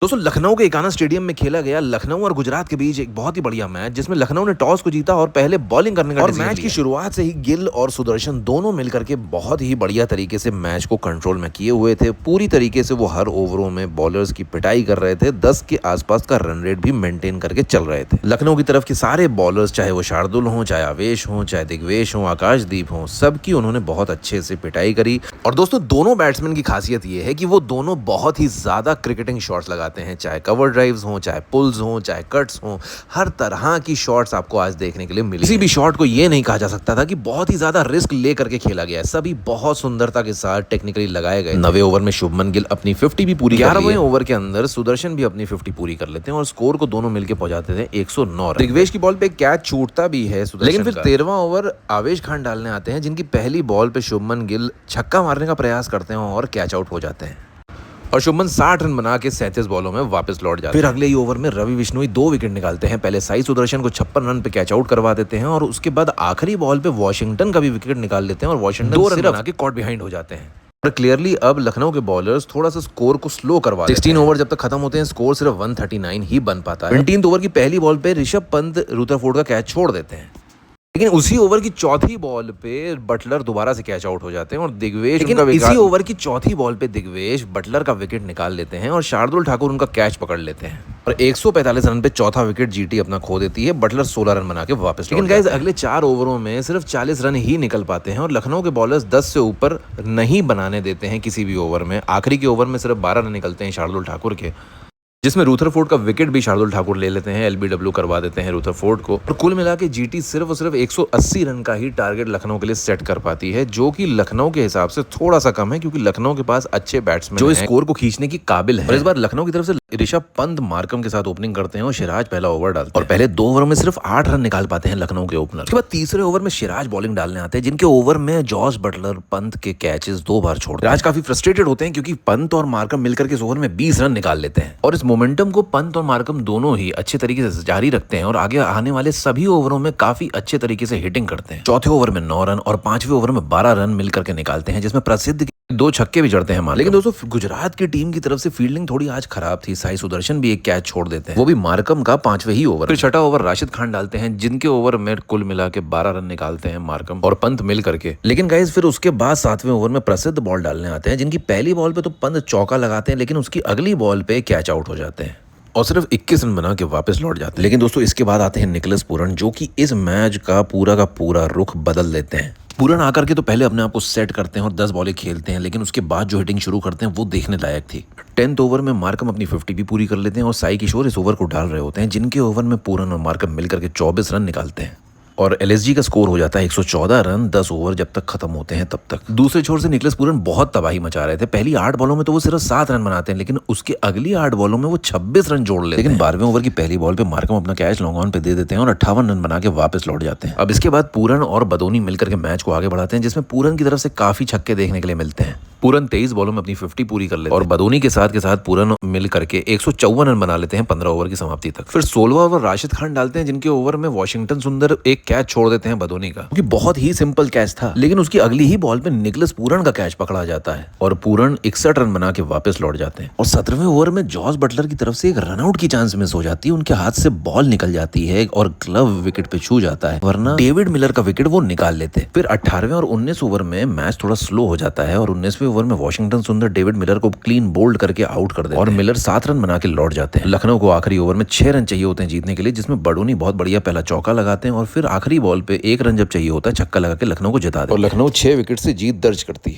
दोस्तों लखनऊ के एकाना स्टेडियम में खेला गया लखनऊ और गुजरात के बीच एक बहुत ही बढ़िया मैच जिसमें लखनऊ ने टॉस को जीता और पहले बॉलिंग करने का डिसीजन लिया। मैच की शुरुआत से ही गिल और सुदर्शन दोनों मिलकर के बहुत ही बढ़िया तरीके से मैच को कंट्रोल में किए हुए थे। पूरी तरीके से वो हर ओवरों में बॉलर्स की पिटाई कर रहे थे। 10 के आसपास का रन रेट भी मेंटेन करके चल रहे थे। लखनऊ की तरफ के सारे बॉलर्स, चाहे वो शार्दुल हों, चाहे आवेश हों, चाहे दिग्वेश हों, आकाशदीप हों, सबकी उन्होंने बहुत अच्छे से पिटाई करी। और दोस्तों दोनों बैट्समैन की खासियत ये है कि वो दोनों बहुत ही ज्यादा क्रिकेटिंग शॉट्स लगाते हैं, चाहे कवर ड्राइव्स हों, चाहे पुल्स हों, चाहे कट्स हों, हर तरह की शॉट्स आपको आज देखने के लिए मिली। किसी भी शॉट को ये नहीं कहा जा सकता था कि बहुत ही ज्यादा रिस्क लेकर के खेला गया है। सभी बहुत सुंदरता के साथ टेक्निकली लगाए गए। 9वें ओवर में शुभमन गिल अपनी 50 भी पूरी, 11वें ओवर के अंदर सुदर्शन भी अपनी 50 पूरी कर लेते हैं और स्कोर को दोनों मिलकर पहुंचाते थे 109 रन। दिग्वेश की बॉल पे कैच छूटता भी है लेकिन फिर 13वां ओवर आवेश खान डालने आते हैं, जिनकी पहली बॉल पे शुभमन गिल छक्का मारने का प्रयास करते हैं और कैच आउट हो जाते हैं और शुभमन 60 रन बना के 37 बॉलों में वापस लौट जाते हैं। फिर अगले ही ओवर में रवि बिश्नोई 2 विकेट निकालते हैं। पहले साई सुदर्शन को 56 रन पे कैच आउट करवा देते हैं और उसके बाद आखिरी बॉल पे वॉशिंगटन का भी विकेट निकाल लेते हैं और वॉशिंगटन 2 रन बना के कॉट बिहाइंड हो जाते हैं। और क्लियरली अब लखनऊ के बॉलर्स थोड़ा सा स्कोर को स्लो करवा देते हैं। 16 ओवर जब तक खत्म होते हैं स्कोर सिर्फ 139 ही बन पाता है। 19 ओवर की पहली बॉल पे ऋषभ पंत रुदरफोर्ड का कैच छोड़ देते हैं, लेकिन उसी ओवर की चौथी बॉल पे बटलर दोबारा से कैच आउट हो जाते हैं और दिग्वेश, इसी ओवर की चौथी बॉल पे दिग्वेश बटलर का विकेट निकाल लेते हैं और शार्दुल ठाकुर उनका कैच पकड़ लेते हैं और 145 रन पे चौथा विकेट जीटी अपना खो देती है। बटलर 16 रन बना के वापस। लेकिन गाइस अगले 4 ओवरों में सिर्फ 40 रन ही निकल पाते हैं और लखनऊ के बॉलर्स 10 से ऊपर नहीं बनाने देते हैं किसी भी ओवर में। आखिरी के ओवर में सिर्फ 12 रन निकलते हैं शार्दुल ठाकुर के, जिसमें रुदरफोर्ड का विकेट भी शार्दुल ठाकुर ले लेते हैं। एलबीडब्ल्यू करवा देते हैं रुदरफोर्ड को और कुल मिला के जीटी सिर्फ और सिर्फ 180 रन का ही टारगेट लखनऊ के लिए सेट कर पाती है, जो कि लखनऊ के हिसाब से थोड़ा सा कम है क्योंकि लखनऊ के पास अच्छे बैट्समैन जो स्कोर को खींचने की काबिल है। और इस बार लखनऊ की तरफ से ऋषभ पंत मार्कम के साथ ओपनिंग करते हैं और सिराज पहला ओवर डालते हैं और पहले 2 ओवर में सिर्फ 8 रन निकाल पाते हैं लखनऊ के ओपनर। उसके बाद तीसरे ओवर में सिराज बॉलिंग डालने आते हैं, जिनके ओवर में जॉस बटलर पंत के कैचेस 2 बार छोड़ते हैं। सिराज काफी फ्रस्ट्रेटेड होते हैं क्योंकि पंत और मार्कम मिलकर के इस ओवर में 20 रन निकाल लेते हैं और इस मोमेंटम को पंत और मार्कम दोनों ही अच्छे तरीके से जारी रखते हैं और आगे आने वाले सभी ओवरों में काफी अच्छे तरीके से हिटिंग करते हैं। चौथे ओवर में 9 रन और 5वें ओवर में 12 रन मिलकर के निकालते हैं, जिसमें प्रसिद्ध 2 छक्के भी जड़ते हैं। लेकिन दोस्तों गुजरात की टीम की तरफ से फील्डिंग थोड़ी आज खराब थी। साई सुदर्शन भी एक कैच छोड़ देते हैं, वो भी मार्कम का 5वें ही ओवर। फिर छठा ओवर राशिद खान डालते हैं, जिनके ओवर में कुल मिला के 12 रन निकालते हैं मार्कम और पंत मिल करके। लेकिन गाइस फिर उसके बाद 7वें ओवर में प्रसिद्ध बॉल डालने आते हैं, जिनकी पहली बॉल पे तो पंत चौका लगाते हैं, लेकिन उसकी अगली बॉल पे कैच आउट हो जाते हैं और सिर्फ 21 रन बना के वापस लौट जाते हैं। लेकिन दोस्तों इसके बाद आते हैं निकोलस पूरन, जो कि इस मैच का पूरा रुख बदल देते हैं। पूरन आकर के तो पहले अपने आप को सेट करते हैं और 10 बॉलें खेलते हैं, लेकिन उसके बाद जो हिटिंग शुरू करते हैं वो देखने लायक थी। 10th ओवर में मार्कम अपनी 50 भी पूरी कर लेते हैं और साई किशोर इस ओवर को डाल रहे होते हैं, जिनके ओवर में पूरन और मार्कम मिलकर के 24 रन निकालते हैं और एलएसजी का स्कोर हो जाता है 114 रन 10 ओवर जब तक खत्म होते हैं तब तक। दूसरे छोर से निकोलस पूरन बहुत तबाही मचा रहे थे। पहली 8 बॉलों में तो वो सिर्फ 7 रन बनाते हैं, लेकिन उसके अगली 8 बॉलों में वो 26 रन जोड़ लेते हैं। लेकिन 12वें ओवर की पहली बॉल पे मार्कम अपना कैच लॉन्ग ऑन पे दे देते हैं और 58 रन बना के वापस लौट जाते हैं। अब इसके बाद पूरन और बदोनी मिलकर के मैच को आगे बढ़ाते हैं, जिसमें पूरन की तरफ से काफी छक्के देखने के लिए मिलते हैं। पूरन 23 बॉलों में अपनी 50 पूरी कर लेते हैं और बदोनी के साथ पूरन मिल करके 154 रन बना लेते हैं 15 ओवर की समाप्ति तक। फिर 16वां ओवर राशिद खान डालते हैं, जिनके ओवर में वॉशिंगटन सुंदर एक कैच छोड़ देते हैं बदोनी का, क्योंकि बहुत ही सिंपल कैच था। लेकिन उसकी अगली ही बॉल पे निकोलस पूरन का कैच पकड़ा जाता है और पूरन 61 रन बना के वापस लौट जाते हैं। और 17वें ओवर में जॉस बटलर की तरफ से एक रनआउट की चांस मिस हो जाती है, उनके हाथ से बॉल निकल जाती है और ग्लव विकेट पे छू जाता है, वरना डेविड मिलर का विकेट वो निकाल लेते। फिर 18वें और 19 ओवर में मैच थोड़ा स्लो हो जाता है और 19वें ओवर में वॉशिंगटन सुंदर डेविड मिलर को क्लीन बोल्ड करके आउट कर देते हैं और मिलर 7 रन बना के लौट जाते हैं। लखनऊ को आखिरी ओवर में 6 रन चाहिए होते हैं जीतने के लिए, जिसमें बडोनी बहुत बढ़िया पहला चौका लगाते हैं और फिर आखिरी बॉल पे 1 रन जब चाहिए होता है छक्का लगा के लखनऊ को जिता देते हैं और लखनऊ 6 विकेट से जीत दर्ज करती है।